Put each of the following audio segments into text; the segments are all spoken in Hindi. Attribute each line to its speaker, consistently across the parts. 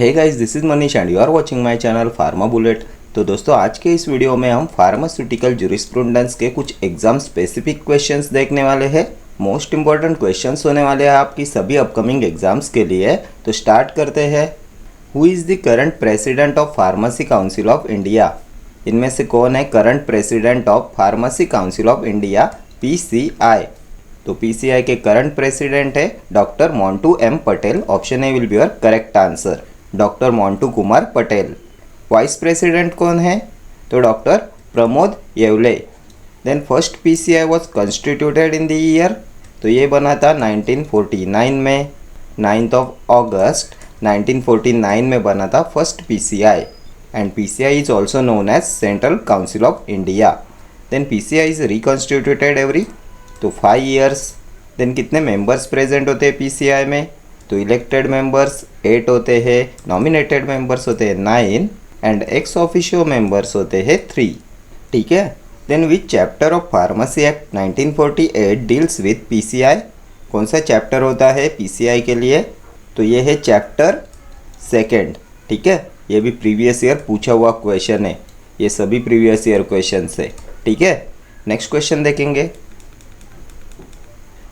Speaker 1: Hey guys, this is Manish and you are watching my channel pharma bullet. तो दोस्तों, आज के इस वीडियो में हम फार्मास्यूटिकल जूरिस्प्रूडेंस के कुछ एग्जाम स्पेसिफिक क्वेश्चंस देखने वाले हैं। मोस्ट इंपॉर्टेंट क्वेश्चंस होने वाले हैं आपकी सभी अपकमिंग एग्जाम्स के लिए। तो स्टार्ट करते हैं। Who is the current president of pharmacy council of India? इनमें से कौन है current president of pharmacy council of India, PCI? तो PCI के करंट प्रेसिडेंट है doctor Montu M Patel. Option A will be your correct answer, doctor Montu Kumar Patel. Vice president कौन है? तो doctor Pramod Yevle. Then first PCI was constituted in the year, तो ये बना था 1949 में। 9th ऑफ अगस्त 1949 में बना था first PCI and PCI is also known as central council of India. Then PCI is reconstituted every 5 years. Then कितने मेंबर्स प्रेजेंट होते हैं PCI में? तो इलेक्टेड मेंबर्स 8 होते हैं, नॉमिनेटेड मेंबर्स होते हैं 9 एंड एक्स ऑफिशियो मेंबर्स होते हैं 3। ठीक है। Then which chapter of pharmacy act 1948 deals with PCI? कौन सा चैप्टर होता है PCI के लिए? तो ये है चैप्टर 2। ठीक है, ये भी प्रीवियस ईयर पूछा हुआ क्वेश्चन है, ये सभी प्रीवियस ईयर क्वेश्चन है। ठीक है, नेक्स्ट क्वेश्चन देखेंगे।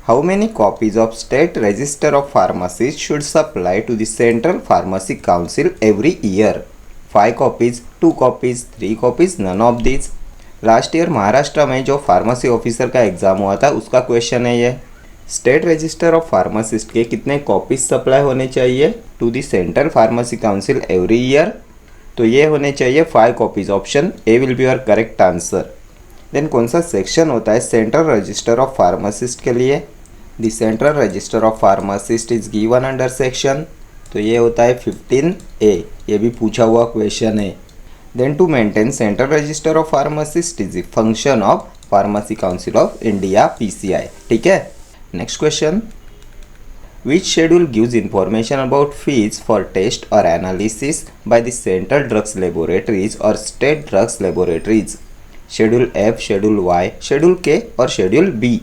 Speaker 1: How many copies of State Register of Pharmacies should supply to the Central Pharmacy Council every year? 5 copies, 2 copies, 3 copies, none of these. Last year Maharashtra में जो फार्मेसी ऑफिसर का एग्ज़ाम हुआ था उसका क्वेश्चन है ये। स्टेट रजिस्टर ऑफ फार्मासिस्ट के कितने कॉपीज सप्लाई होने चाहिए to the central pharmacy council every year? तो ये होने चाहिए 5 copies. Option A will be your correct answer. Then कौन सा सेक्शन होता है सेंट्रल रजिस्टर ऑफ फार्मासिस्ट के लिए? The central register of pharmacist is given under section, तो ये होता है 15A। ये भी पूछा हुआ क्वेश्चन है। Then to maintain central register of pharmacist is the function of pharmacy council of India, PCI। ठीक है, next question. Which schedule gives information about fees for test और analysis by the central drugs laboratories और state drugs laboratories? Schedule F, schedule Y, schedule K और schedule B।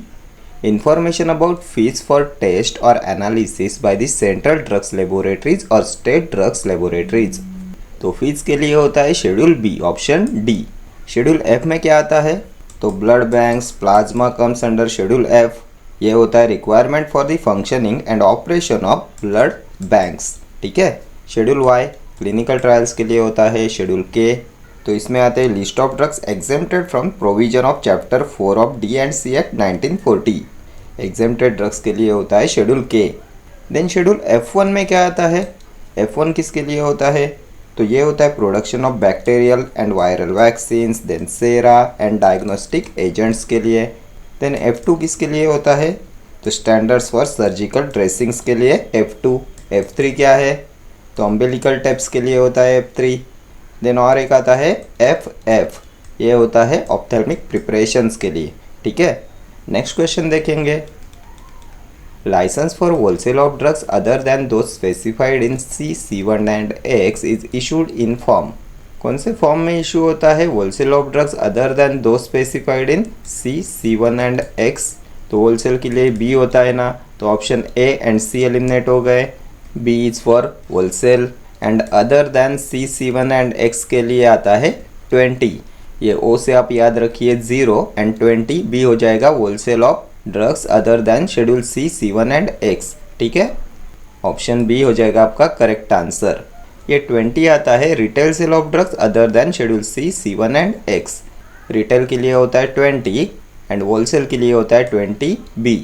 Speaker 1: Information about fees for test or analysis by the central drugs laboratories और state drugs laboratories। तो फीस के लिए होता है schedule B, option D। Schedule F में क्या आता है? तो blood banks, plasma comes under schedule F। ये होता है requirement for the functioning and operation of blood banks. ठीक है। शेड्यूल Y क्लिनिकल ट्रायल्स के लिए होता है। शेड्यूल K तो इसमें आते हैं list of drugs exempted from provision of chapter 4 of D&C act 1940। Exempted drugs के लिए होता है schedule K। Then schedule F1 में क्या आता है? F1 किसके लिए होता है? तो ये होता है production of bacterial and viral vaccines, then sera and diagnostic agents के लिए। देन F2 किसके लिए होता है? तो स्टैंडर्ड्स फॉर सर्जिकल ड्रेसिंग्स के लिए F2। F3 क्या है? तो अम्बिलिकल टेप्स के लिए होता है F3। देन और एक आता है FF, ये होता है ऑप्थेल्मिक प्रिपरेशंस के लिए। ठीक है, नेक्स्ट क्वेश्चन देखेंगे। Licence for wholesale of drugs other than those specified in C, C1 and X is issued in form? कौन से फॉर्म में इशू होता है wholesale of drugs other than those specified in C, C1 and X? तो होलसेल के लिए B होता है ना, तो option A and C eliminate हो गए। B is for wholesale and other than C, C1 and X के लिए आता है 20। ये O से आप याद रखिए 0 एंड 20 B हो जाएगा wholesale of drugs other then schedule C, C1 and X। ठीक है, ऑप्शन B हो जाएगा आपका करेक्ट आंसर। ये 20 आता है retail sale of drugs other then schedule C, C1 and X। Retail के लिए होता है 20 एंड होलसेल के लिए होता है 20B।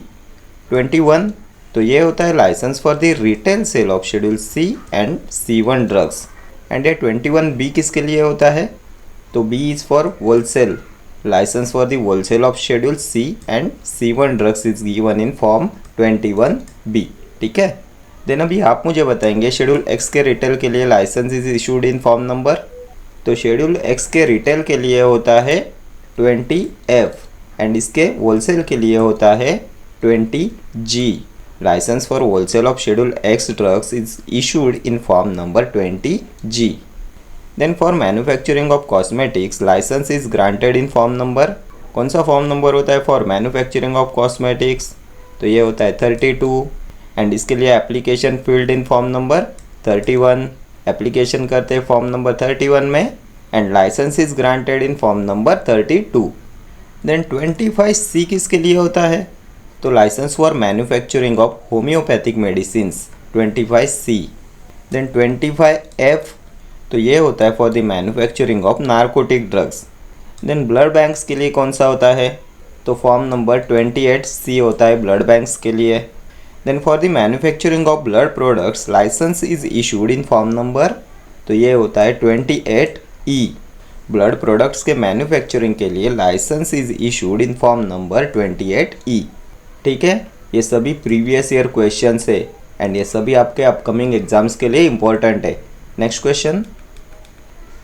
Speaker 1: 21 तो ये होता है licence for the retail sale of schedule C and C1 drugs and ये 21B किसके लिए होता है? तो B is for wholesale. Licence for the wholesale of schedule C and C1 drugs is given in form 21B। ठीक है। देन अभी आप मुझे बताएंगे शेड्यूल X के रिटेल के लिए licence is issued in form number? तो शेड्यूल X के रिटेल के लिए होता है 20F एंड इसके होलसेल के लिए होता है 20G। Licence for wholesale of schedule X drugs is issued in form number 20G। Then for manufacturing of cosmetics licence is granted in form number? कौन सा फॉर्म नंबर होता है फॉर मैन्युफैक्चरिंग ऑफ कॉस्मेटिक्स? तो ये होता है 32 एंड इसके लिए application filled in form number 31। Application करते हैं फॉर्म नंबर 31 में and licence is granted in form number 32। Then 25C किसके लिए होता है? तो licence for manufacturing of homoeopathic medicines 25C। Then 25F तो ये होता है for the manufacturing of narcotic drugs. Then blood banks के लिए कौन सा होता है? तो फॉर्म नंबर 28C होता है ब्लड बैंक्स के लिए। Then for the manufacturing of blood products licence is issued in form number, तो ये होता है 28E। ब्लड प्रोडक्ट्स के मैन्युफैक्चरिंग के लिए licence is issued in form number 28E। ठीक है, ये सभी प्रीवियस ईयर क्वेश्चन है एंड ये सभी आपके अपकमिंग एग्जाम्स के लिए इंपॉर्टेंट है। Next question,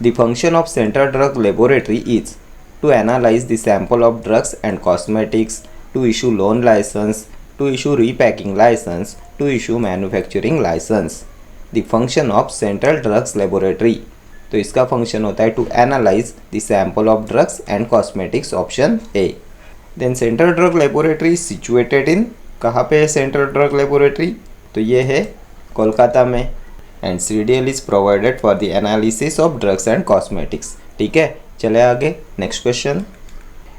Speaker 1: the function of central drug laboratory is to analyze the sample of drugs and cosmetics, to issue loan license, to issue repacking license, to issue manufacturing license। The function of central drugs laboratory, तो इसका फंक्शन होता है to analyze the sample of drugs and cosmetics, option A। Then central drug laboratory is situated in, कहाँ पे है central drug laboratory? तो ये है कोलकाता में and CDL is provided for the analysis of drugs and cosmetics। ठीक है, चले आगे। Next question,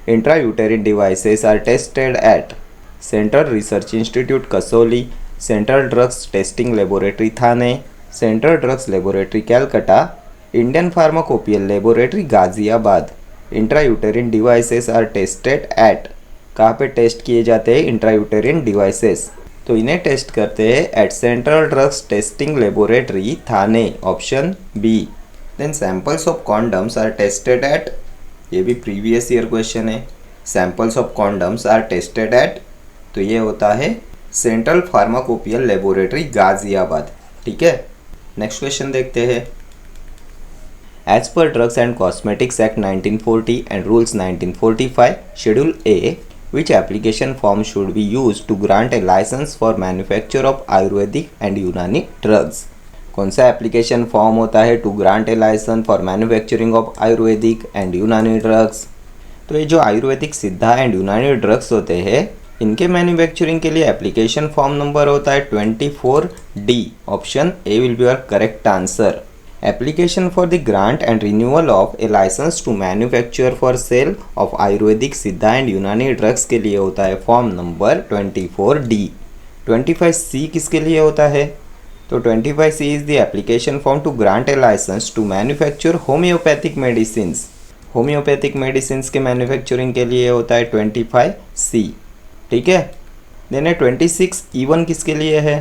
Speaker 1: intrauterine devices are tested at central research institute Kasauli, central drugs testing laboratory Thane, central drugs laboratory Calcutta, Indian pharmacopoeial laboratory Ghaziabad. Intrauterine devices are tested at, कहाँ पे टेस्ट किए जाते हैं इंट्रायूटेरिन डिवाइसेस? तो इन्हें टेस्ट करते हैं at central drugs testing laboratory Thane, option B. Then samples of condoms are tested at, ये भी प्रीवियस ईयर क्वेश्चन है। Samples of condoms are tested at, तो ये होता है सेंट्रल फार्माकोपियल लेबोरेटरी गाजियाबाद। ठीक है, नेक्स्ट क्वेश्चन देखते हैं। As per drugs and cosmetics act 1940 and rules 1945 schedule A, which application form should be used to grant a license for manufacture of Ayurvedic and Unani drugs? कौन सा एप्लीकेशन फॉर्म होता है to grant a licence for manufacturing of Ayurvedic and Unani drugs? तो ये जो आयुर्वेदिक सिद्धा एंड यूनानी ड्रग्स होते हैं इनके मैन्युफैक्चरिंग के लिए एप्लीकेशन फॉर्म नंबर होता है 24D, option A will be your correct answer. Application for the grant and renewal of a licence to manufacture for sale of Ayurvedic Siddha and Unani drugs के लिए होता है फॉर्म नंबर 24D। 25C किसके लिए होता है? तो 25C is the application form to grant a licence to manufacture homoeopathic medicines. Homoeopathic medicines के मैन्युफैक्चरिंग के लिए होता है 25C। ठीक है, देन 26E1 किसके लिए है?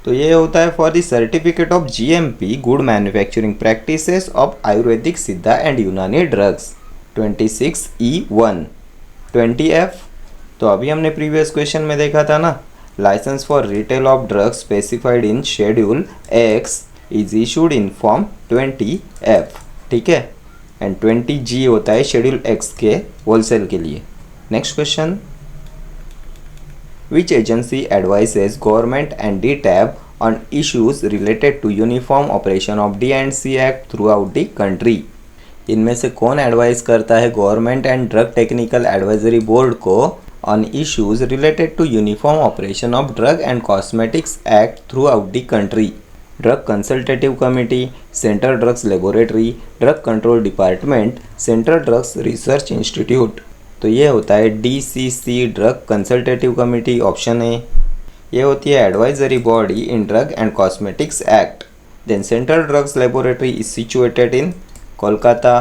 Speaker 1: तो ये होता है for the certificate of GMP good manufacturing practices of Ayurvedic Siddha and Unani drugs, 26E1। 20F तो अभी हमने प्रीवियस क्वेश्चन में देखा था ना, licence for retail of drugs specified in schedule X is issued in form 20F। ठीक है, एंड 20G होता है शेड्यूल X के होलसेल के लिए। Next question, which agency advises government and DTAB on issues related to uniform operation of D&C act throughout the country? इनमें से कौन एडवाइस करता है government and drug technical advisory board को on issues related to uniform operation of drug and cosmetics act throughout the country? Drug Consultative Committee, Central Drugs Laboratory, Drug Control Department, Central Drugs Research Institute। तो ये होता है DCC drug consultative committee, option A. ये होती है advisory body in drug and cosmetics act. Then central drugs laboratory is situated in Kolkata.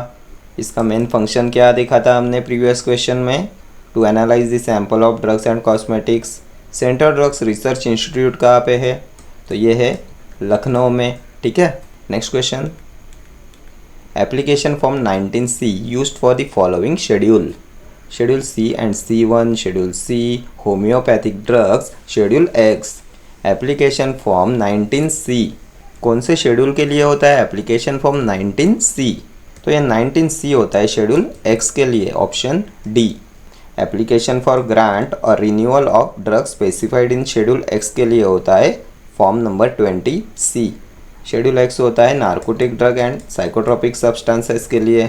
Speaker 1: इसका मेन फंक्शन क्या देखा था हमने प्रीवियस क्वेश्चन में? To analyse the sample of drugs and cosmetics. Central drugs research institute कहाँ पे है? तो ये है लखनऊ में। ठीक है, next question, application form 19C used for the following schedule. Schedule C and C1, schedule C homeopathic drugs, schedule X। Application form 19C कौन से शेड्यूल के लिए होता है? एप्लीकेशन फॉर्म 19C, तो ये 19C होता है शेड्यूल X के लिए, option D। Application for grant और renewal of drug specified in schedule X के लिए होता है form number 20C। Schedule X होता है narcotic drug and psychotropic substances के लिए।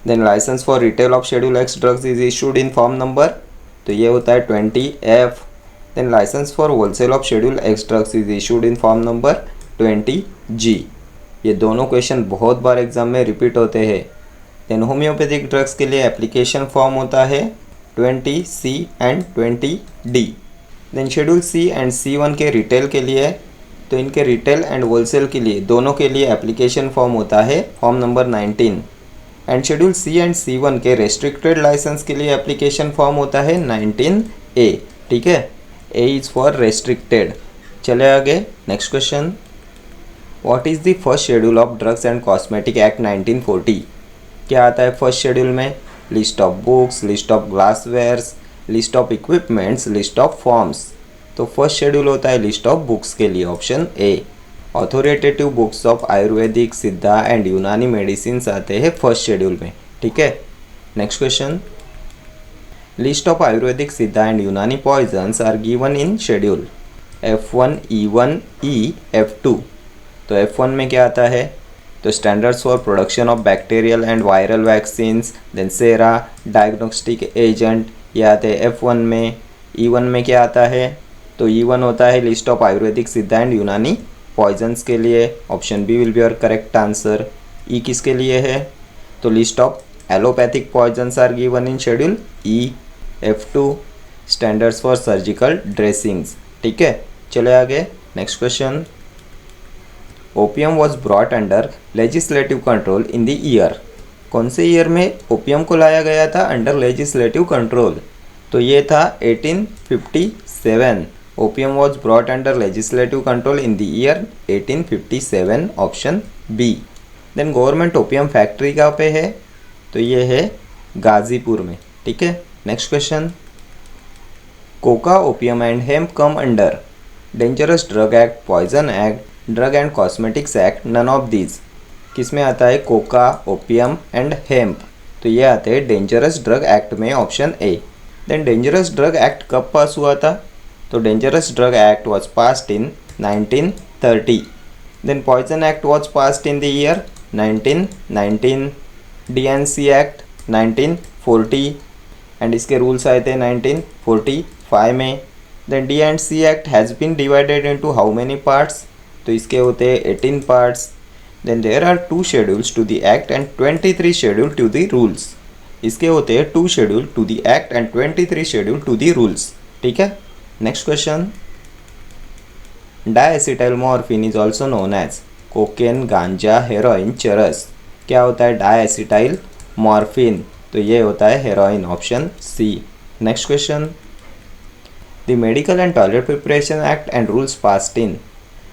Speaker 1: देन licence for retail of schedule X drugs is issued in form number, तो ये होता है 20F। देन licence for wholesale of schedule X drugs is issued in form number 20G। ये दोनों क्वेश्चन बहुत बार एग्जाम में रिपीट होते हैं। देन होम्योपैथिक ड्रग्स के लिए एप्लीकेशन फॉर्म होता है 20C and 20D। Then schedule C and C1 के रिटेल के लिए, तो इनके रिटेल एंड होलसेल के लिए दोनों के लिए एप्लीकेशन फॉर्म होता है form number 19। And schedule C and C1 के रेस्ट्रिक्टेड लाइसेंस के लिए एप्लीकेशन फॉर्म होता है 19A। ठीक है, A इज़ फॉर रेस्ट्रिक्टेड। चले आगे, next question. What is the first schedule of drugs and cosmetic act 1940? क्या आता है फर्स्ट शेड्यूल में? List of books, list of glasswares, list of equipments, list of forms. तो फर्स्ट शेड्यूल होता है लिस्ट ऑफ बुक्स के लिए, option A. Authoritative books of Ayurvedic, Siddha and यूनानी मेडिसिन आते हैं फर्स्ट शेड्यूल में। ठीक है, next question. List of Ayurvedic, Siddha and Unani poisons are given in schedule F1, E1, E, F2। तो F1 में क्या आता है? तो standards for production of bacterial and viral vaccines, then sera, diagnostic agent, ये आते हैं F1 में। E1 में क्या आता है? तो E1 होता है list of Ayurvedic, Siddha and Unani poisons के लिए, option B will be your correct answer. E किसके लिए है? तो list of allopathic poisons are given in schedule E। F2 standards for surgical dressings. ठीक है, चले आगे, next question. Opium was brought under legislative control in the year? कौन से ईयर में ओपियम को लाया गया था अंडर लेजिस्लेटिव कंट्रोल? तो ये था 1857। Opium was brought under legislative control in the year 1857, option B. Then government opium factory कहाँ पे है? तो ये है गाजीपुर में। ठीक है, next question. Coca, opium and hemp come under dangerous drug act, poison act, drug and cosmetics act, none of these. किस में आता है कोका, ओपियम एंड हेम्प? तो ये आते हैं डेंजरस ड्रग एक्ट में, option A. Then dangerous drug act कब पास हुआ था? तो dangerous drug act was passed in 1930। Then poison act was passed in the year 1919। DNC act 1940 and इसके रूल्स आए थे 1945 में। Then DNC act has been divided into how many parts? तो इसके होते हैं 18 parts. Then there are 2 schedules to the act and 23 schedule to the rules. इसके होते हैं 2 schedule to the act and 23 schedule to the rules. ठीक है, next question. Diacetyl morphine is also known as cocaine, ganja, heroin, charas. क्या होता है डायएसिटाइल मॉर्फिन? तो ये होता है heroin, option C. Next question. The medical and toilet preparation act and rules passed in?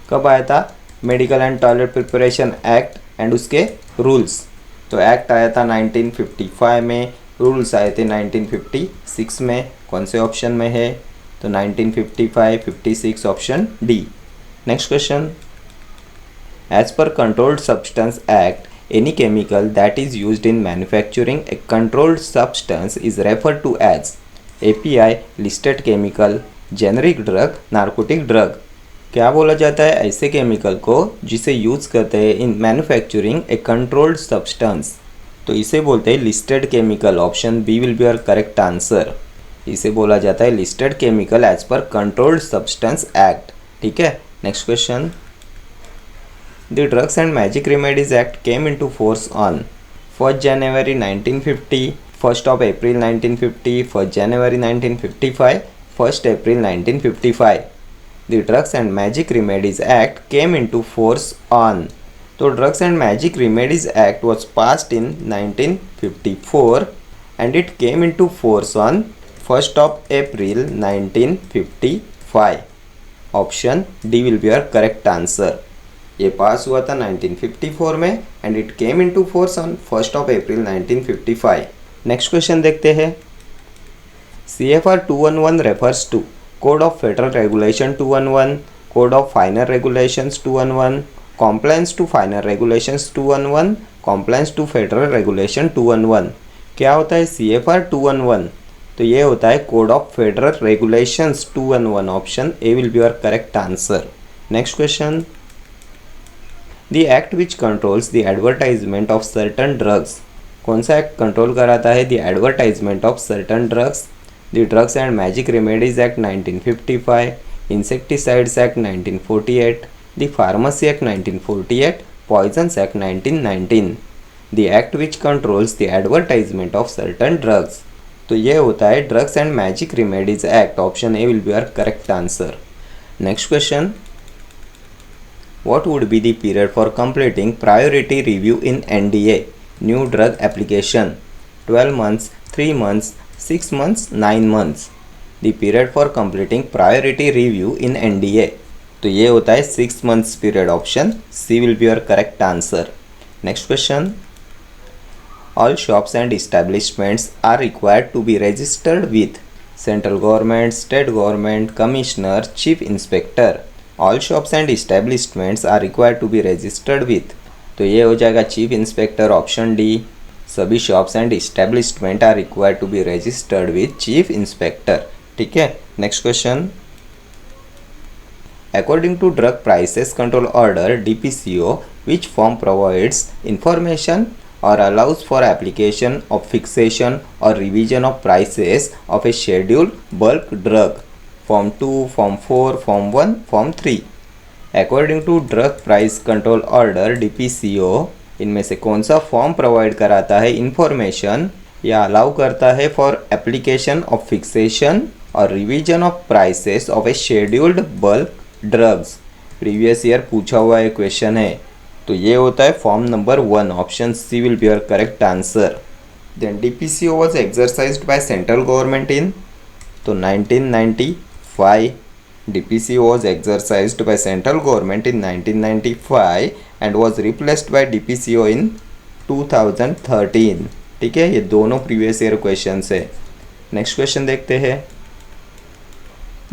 Speaker 1: कब आया था medical and toilet preparation act and उसके रूल्स? तो एक्ट आया था 1955 में, रूल्स आए थे 1956 में। कौन से ऑप्शन में है? तो 1955, 56, option D. Next question. As per controlled substance act, any chemical that is used in manufacturing a controlled substance is referred to as API, listed chemical, generic drug, narcotic drug। क्या बोला जाता है ऐसे केमिकल को जिसे यूज़ करते हैं in manufacturing a controlled substance? तो इसे बोलते हैं listed chemical, option B will be your correct answer. इसे बोला जाता है listed chemical as per controlled substance act. ठीक है, next question. The Drugs and Magic Remedies Act came into force on 1st January 1950, 1st of April 1950, 1st January 1955, 1st April 1955। The Drugs and Magic Remedies Act came into force on, तो Drugs and Magic Remedies Act was passed in 1954 and it came into force on 1st of April 1955, option D will be your correct answer। ये पास हुआ था 1954 में and it came into force on 1st of April 1955। Next question देखते हैं। CFR 211 refers to code of federal regulation 211, code of final regulations 211, compliance to final regulations 211, compliance to federal regulation 211। क्या होता है CFR 211? तो ये होता है code of federal regulations 211, option A will be your correct answer. Next question. The act which controls the advertisement of certain drugs, कौन सा एक्ट कंट्रोल कराता है the advertisement of certain drugs? The Drugs and Magic Remedies Act 1955, Insecticides Act 1948, the Pharmacy Act 1948, Poisons Act 1919, the act which controls the advertisement of certain drugs. तो ये होता है drugs and magic remedies act. Option A will be our correct answer. Next question, what would be the period for completing priority review in NDA, new drug application? 12 months, 3 months, 6 months, 9 months. The period for completing priority review in NDA. तो ये होता है 6 months period. Option C will be your correct answer. Next question. All shops and establishments are required to be registered with central government, state government, commissioner, chief inspector. All shops and establishments are required to be registered with. तो ये हो जाएगा चीफ इंस्पेक्टर. Option D. सभी shops and establishment are required to be registered with chief inspector. ठीक है. Next question. According to drug prices control order DPCO, which form provides information or allows for application of fixation or revision of prices of a scheduled bulk drug? Form 2, Form 4, Form 1, Form 3. According to drug price control order DPCO, इनमें से कौन सा फॉर्म प्रोवाइड कराता है इंफॉर्मेशन या अलाउ करता है फॉर एप्लीकेशन ऑफ फिक्सेशन और revision of prices of a scheduled bulk drugs? Previous year पूछा हुआ एक क्वेश्चन है. तो ये होता है form number 1. Option C will be your correct answer. Then DPCO was exercised by central government in, तो 1995. DPCO was exercised by central government in 1995 and was replaced by DPCO in 2013. ठीक है. ये दोनों प्रीवियस ईयर क्वेश्चंस है. नेक्स्ट क्वेश्चन देखते हैं.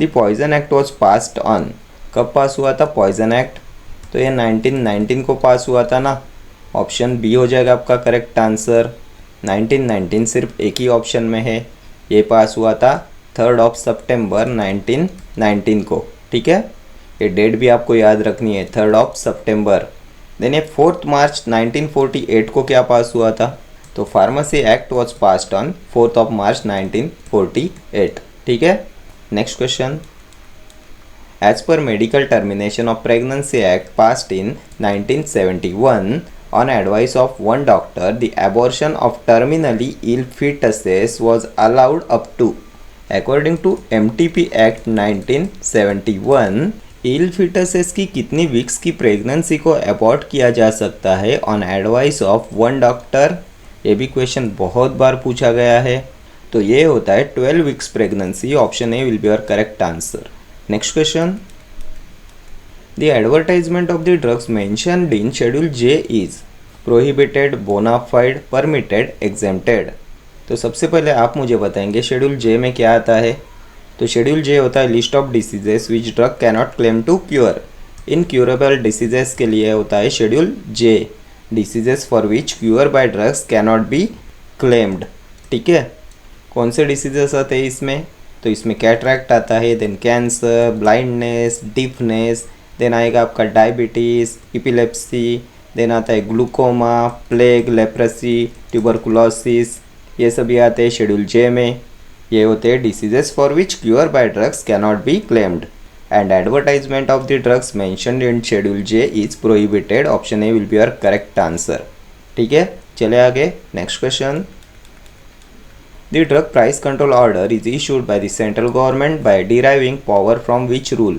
Speaker 1: The poison act was passed on. कब पास हुआ था पॉइजन एक्ट? तो ये 1919 को पास हुआ था ना. ऑप्शन बी हो जाएगा आपका करेक्ट आंसर. 1919 सिर्फ एक ही ऑप्शन में है. ये पास हुआ था 3 सितंबर 1919 को. ठीक है. ये डेट भी आपको याद रखनी है, 3 सितंबर. देन ये 4 मार्च 1948 को क्या पास हुआ था? तो pharmacy act was passed on 4 March 1948. ठीक है. Next question. As per medical termination of pregnancy act passed in 1971 on advice of one doctor, the abortion of terminally ill fetuses was allowed up to. According to MTP Act 1971, ill fetuses की कितनी वीक्स की प्रेगनेंसी को अबॉर्ट किया जा सकता है on advice of one doctor? ये भी क्वेश्चन बहुत बार पूछा गया है. तो ये होता है 12 weeks pregnancy. Option A will be your correct answer. Next question. The advertisement of the drugs mentioned in Schedule J is prohibited, bona fide, permitted, exempted. तो सबसे पहले आप मुझे बताएंगे शेड्यूल जे में क्या आता है. तो शेड्यूल जे होता है list of diseases which drug cannot claim to cure. Incurable diseases के लिए होता है schedule J. Diseases for which cure by drugs cannot be claimed. ठीक है. कौन से डिसीजेस आते हैं इसमें? तो इसमें कैटरैक्ट आता है, then cancer, blindness, deafness, then आएगा आपका डायबिटीज़, इपिलेप्सी, देन आता है ग्लूकोमा, प्लेग, लेप्रेसी, ट्यूबरकुलोसिस. ये सभी आते हैं शेड्यूल जे में. ये होते हैं diseases for which cure by drugs cannot be claimed. And advertisement of the drugs mentioned in schedule J is prohibited. Option A will be your correct answer. ठीक है. चले आगे. Next question. The drug price control order is issued by the central government by deriving power from which rule?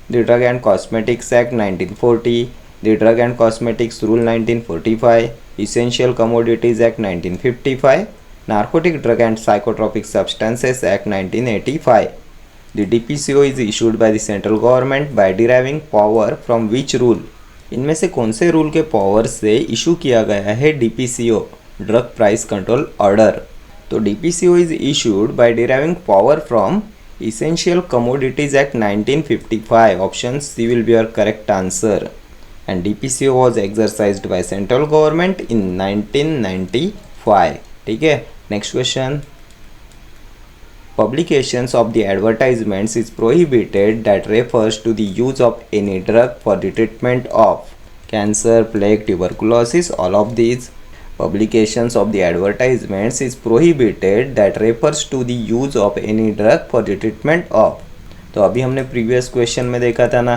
Speaker 1: The Drug and Cosmetics Act 1940, the Drug and Cosmetics Rule 1945, Essential Commodities Act 1955, Narcotic Drug and Psychotropic Substances Act 1985. The DPCO is issued by the central government by deriving power from which rule? इनमें से कौन से रूल के पावर से इशू किया गया है DPCO, drug price control order? तो DPCO is issued by deriving power from Essential Commodities Act 1955. Option C will be your correct answer. And DPCO was exercised by central government in 1995. ठीक है. Next question. Publications of the advertisements is prohibited that refers to the use of any drug for the treatment of cancer, plague, tuberculosis, all of these. Publications of the advertisements is prohibited that refers to the use of any drug for the treatment of. तो अभी हमने प्रीवियस क्वेश्चन में देखा था ना,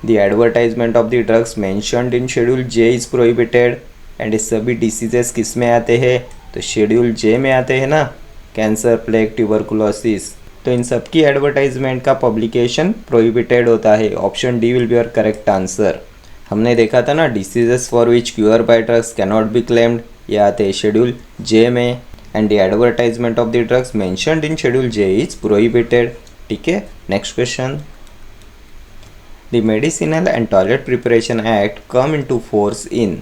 Speaker 1: the advertisement of the drugs mentioned in schedule J is prohibited. And ये सभी डिसीजेस किस में आते हैं, तो शेड्यूल जे में आते हैं ना, कैंसर, प्लेग, ट्यूबरकुलोसिस। तो इन सब की एडवर्टाइजमेंट का पब्लिकेशन प्रोहिबिटेड होता है। Option D will be your correct answer. हमने देखा था ना, diseases for which cure by drugs can not be claimed, ये आते हैं शेड्यूल जे में। And the advertisement of the drugs mentioned in schedule J is prohibited. ठीक है, next question. The medicinal and toilet preparation act come into force in.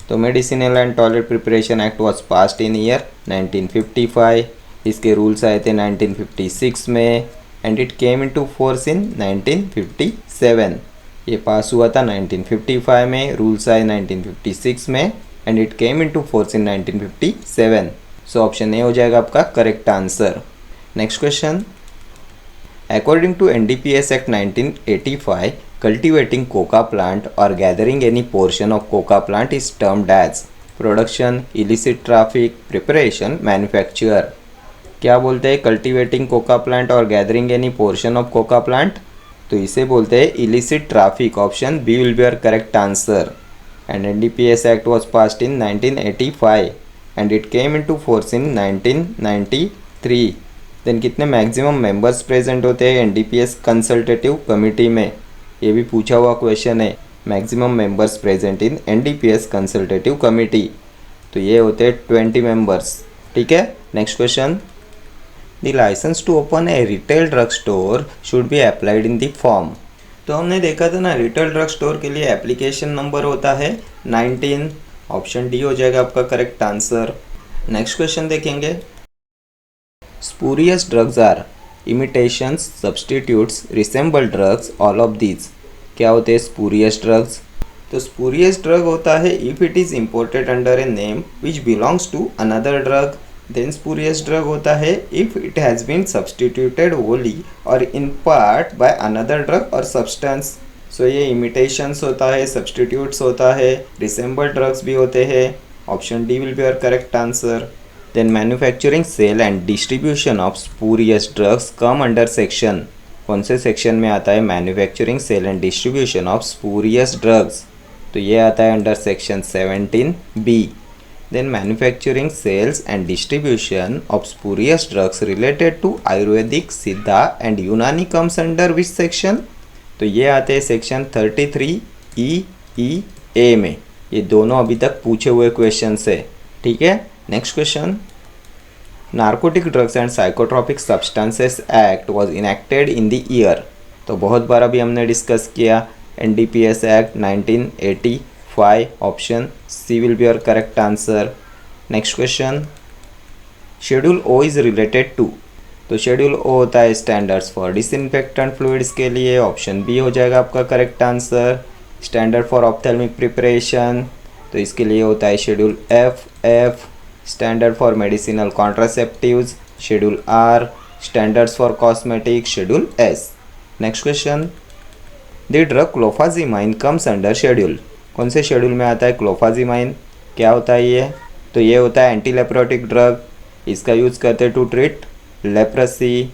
Speaker 1: तो medicinal and toilet preparation act was passed in year 1955। इसके रूल्स आए थे 1956 में and it came into force in 1957। ये पास हुआ था 1955 में, रूल्स आए 1956 में and it came into force in 1957। So option A हो जाएगा आपका correct answer. Next question. According to NDPS Act 1985, cultivating coca plant or gathering any portion of coca plant is termed as production, illicit traffic, preparation, manufacture। क्या बोलते हैं कल्टिवेटिंग कोका प्लांट और gathering any portion of coca plant, तो इसे बोलते हैं illicit traffic. Option B will be your correct answer. And NDPS act was passed in 1985 and it came into force in 1993। Then कितने मैक्सिमम मेंबर्स प्रेजेंट होते हैं NDPS कंसल्टेटिव कमेटी में, ये भी पूछा हुआ क्वेश्चन है। Maximum members present in NDPS consultative committee, तो ये होते हैं 20 मेंबर्स। ठीक है, next question. The license to open a retail drug store should be applied in the form. तो हमने देखा था ना, रिटेल ड्रग स्टोर के लिए एप्लीकेशन नंबर होता है 19। ऑप्शन डी हो जाएगा आपका करेक्ट आंसर। नेक्स्ट क्वेश्चन देखेंगे। Spurious drugs are imitations, substitutes, resemble drugs, all of these. क्या होते हैं स्पूरियस ड्रग्स? तो स्पूरियस ड्रग होता है if it is imported under a name which belongs to another drug. देन स्पूरियस ड्रग होता है if it has been substituted wholly और in part by another drug और सब्सटेंस। सो ये इमिटेशंस होता है, सब्सटीट्यूट्स होता है, रिसेंबल ड्रग्स भी होते हैं। Option D will be your correct answer. Then manufacturing, sale and distribution of spurious drugs come under section। कौन से सेक्शन में आता है manufacturing, sale and distribution of spurious drugs? तो ये आता है under section 17B। Then manufacturing, sales and distribution of spurious drugs related to Ayurvedic, Siddha and यूनानी कम्स अंडर विच सेक्शन? तो ये आते हैं सेक्शन 33E में। ये दोनों अभी तक पूछे हुए क्वेश्चन है। ठीक है, next question. Narcotic drugs and psychotropic substances act was enacted in the year. तो बहुत बार अभी हमने डिस्कस किया NDPS act 1985। Option C will be your correct answer. Next question. Schedule O is related to. तो शेड्यूल ओ होता है स्टैंडर्ड्स फॉर डिसइंफेक्टेंट फ्लूइड्स के लिए। ऑप्शन बी हो जाएगा आपका correct answer. Standard for ophthalmic preparation, तो इसके लिए होता है schedule F. Standard for medicinal contraceptives schedule R. Standards for cosmetic schedule S. Next question. The drug clofazimine comes under schedule. कौन से शेड्यूल में आता है क्लोफाजिमाइन? क्या होता है ये? तो ये होता है एंटी लेप्रोटिक ड्रग। इसका यूज़ करते हैं टू ट्रीट लेप्रेसी।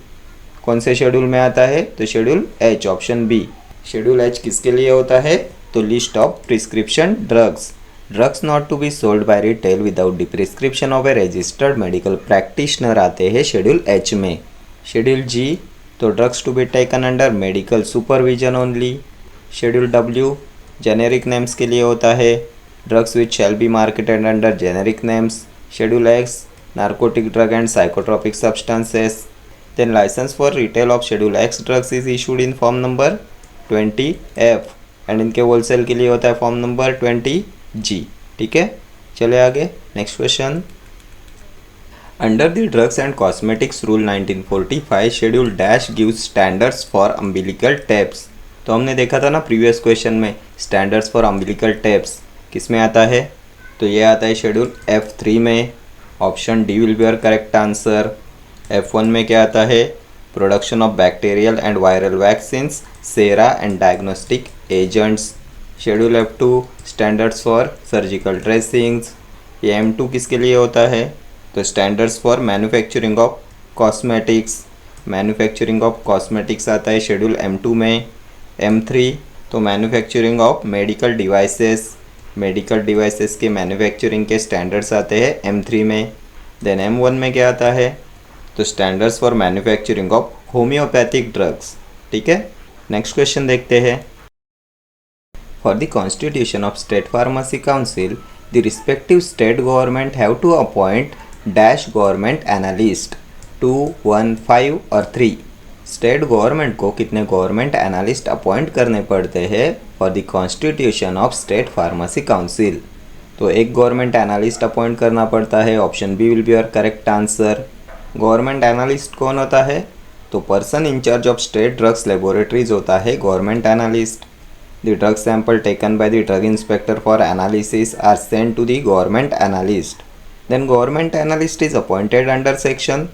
Speaker 1: कौन से शेड्यूल में आता है? तो schedule H. Option B. Schedule H किसके लिए होता है? तो list of prescription drugs. Drugs not to be sold by retail without the prescription of a registered medical practitioner आते हैं शेड्यूल एच में। शेड्यूल जी, तो drugs to be taken under medical supervision only. Schedule W generic names के लिए होता है। Drugs which shall be marketed under generic names. Schedule X narcotic drug and psychotropic substances. Then licence for retail of schedule X drugs is issued in form number 20F and इनके होलसेल के लिए होता है फॉर्म नंबर 20G। ठीक है, चले आगे। Next question. Under the drugs and cosmetics rule 1945 schedule dash gives standards for umbilical tapes. तो हमने देखा था ना प्रीवियस क्वेश्चन में, स्टैंडर्ड्स फॉर अम्बिलिकल टेप्स किस में आता है? तो ये आता है शेड्यूल F3 में। Option D will be your correct answer. F1 में क्या आता है? Production of bacterial and viral vaccines, sera and diagnostic agents. Schedule F2 standards for surgical dressings. ये M2 किसके लिए होता है? तो standards for manufacturing of cosmetics. Manufacturing of cosmetics आता है शेड्यूल M2 में। M3 तो मैन्युफैक्चरिंग ऑफ मेडिकल डिवाइसेस के मैन्युफैक्चरिंग के स्टैंडर्ड्स आते हैं M3 में। देन M1 में क्या आता है, तो standards for manufacturing of homeopathic drugs. ठीक है, नेक्स्ट क्वेश्चन देखते हैं। For the constitution of state pharmacy council the respective state government have to appoint dash government analyst 2, 1, 5 और 3। स्टेट गवर्नमेंट को कितने गवर्नमेंट एनालिस्ट अपॉइंट करने पड़ते हैं for the constitution of state pharmacy council? तो एक गवर्नमेंट एनालिस्ट अपॉइंट करना पड़ता है। Option B will be your correct answer. Government analyst कौन होता है? तो person in charge of state drugs laboratories होता है government analyst. The drug sample taken by the drug inspector for analysis are sent to the government analyst. Then government analyst is appointed under section,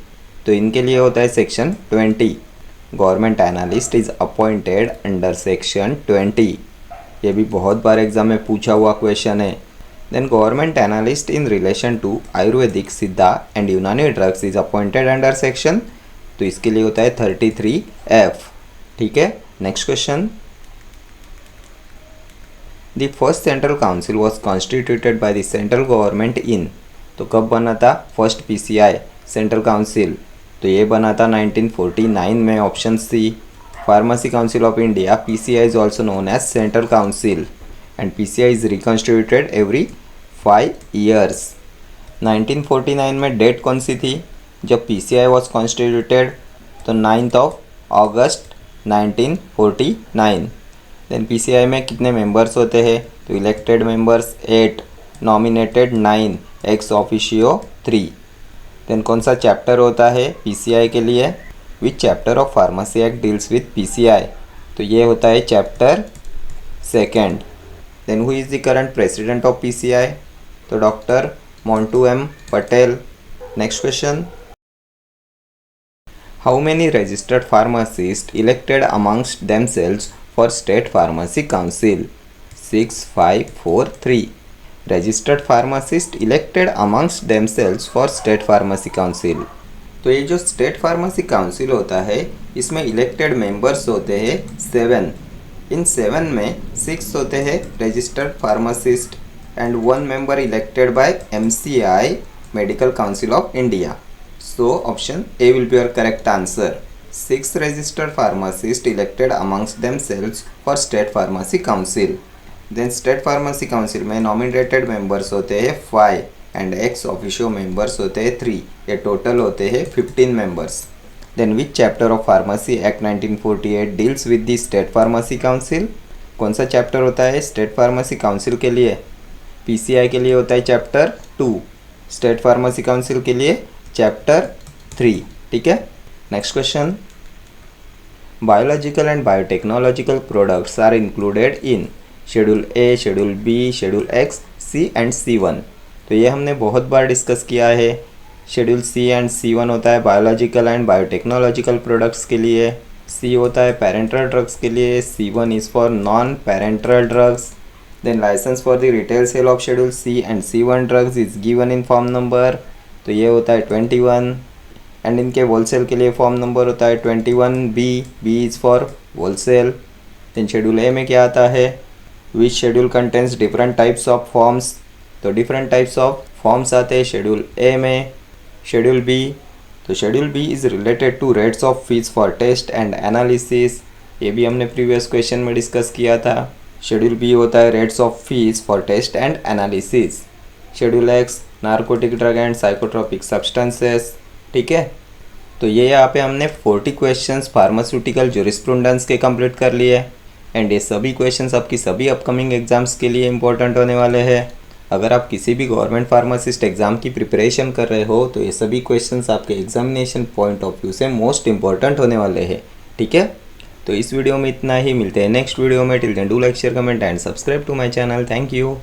Speaker 1: तो इनके लिए होता है section 20। Government analyst is appointed under section 20। ये भी बहुत बार एग्जाम में पूछा हुआ क्वेश्चन है। Then government analyst in relation to Ayurvedic, Siddha and Unani drugs is appointed under section, तो इसके लिए होता है 33F। ठीक है, next question. The first central council was constituted by the central government in, तो कब बना था फर्स्ट PCI सेंट्रल काउंसिल? तो ये बना था 1949 में। Option C. Pharmacy council of India PCI is also known as central council and PCI is reconstituted every 5 years। 1949 में डेट कौन सी थी जब PCI वॉज कॉन्स्टिट्यूटेड? तो 9 अगस्त 1949। देन PCI में कितने मेंबर्स होते हैं? तो elected members 8, nominated 9, ex officio 3। Then कौन सा चैप्टर होता है PCI के लिए? Which chapter of pharmacy act deals with PCI? तो ये होता है chapter 2। Then who is the current president of PCI? तो doctor Montu M Patel. Next question. How many registered pharmacist elected amongst themselves for state pharmacy council? 6, 5, 4, 3। Registered pharmacist elected amongst themselves for state pharmacy council. तो ये जो स्टेट फार्मेसी काउंसिल होता है इसमें इलेक्टेड मेंबर्स होते हैं 7। इन 7 में 6 होते हैं registered pharmacist and 1 member elected by MCI medical council of India. So option A will be your correct answer. 6 registered pharmacists elected amongst themselves for state pharmacy council। then state pharmacy council में nominated members होते हैं 5 एंड एक्स ऑफिशियो मेंबर्स होते हैं 3। ये टोटल होते हैं 15 members. Then which chapter of pharmacy act 1948 deals with the state pharmacy council? कौन सा चैप्टर होता है स्टेट फार्मेसी काउंसिल के लिए? PCI के लिए होता है चैप्टर 2, स्टेट फार्मेसी काउंसिल के लिए चैप्टर 3। ठीक है, next question. Biological and biotechnological products are included in schedule A, schedule B, schedule X, C and C1। तो ये हमने बहुत बार डिस्कस किया है। शेड्यूल C एंड C1 होता है बायोलॉजिकल एंड बायोटेक्नोलॉजिकल प्रोडक्ट्स के लिए, C होता है पेरेंटल ड्रग्स के लिए, C1 is for non parental drugs. Then licence for the retail sale of schedule C and C1 drugs is given in form number, तो ये होता है 21। एंड इनके होलसेल के लिए फॉर्म नंबर होता है 21B, B is for wholesale. Then schedule A में क्या आता है? Which schedule contains different types of forms, तो डिफरेंट टाइप्स ऑफ फॉर्म्स आते हैं शेड्यूल A में। शेड्यूल B, तो schedule B is related to rates of fees for test and analysis, ये भी हमने प्रीवियस क्वेश्चन में डिस्कस किया था। शेड्यूल B होता है rates of fees for test and analysis. Schedule X narcotic drug and psychotropic substances. ठीक है, तो ये यहाँ पे हमने 40 क्वेश्चंस फार्मास्यूटिकल ज्यूरिस्प्रूडेंस के कंप्लीट कर लिए एंड ये सभी क्वेश्चंस आपकी सभी अपकमिंग एग्जाम्स के लिए इंपॉर्टेंट होने वाले हैं। अगर आप किसी भी गवर्नमेंट फार्मासिस्ट एग्ज़ाम की प्रिपरेशन कर रहे हो तो ये सभी क्वेश्चंस आपके एग्जामिनेशन पॉइंट ऑफ व्यू से मोस्ट इंपॉर्टेंट होने वाले हैं। ठीक है, तो इस वीडियो में इतना ही, मिलते हैं नेक्स्ट वीडियो में। Till then do like share comment and subscribe to my channel. Thank you.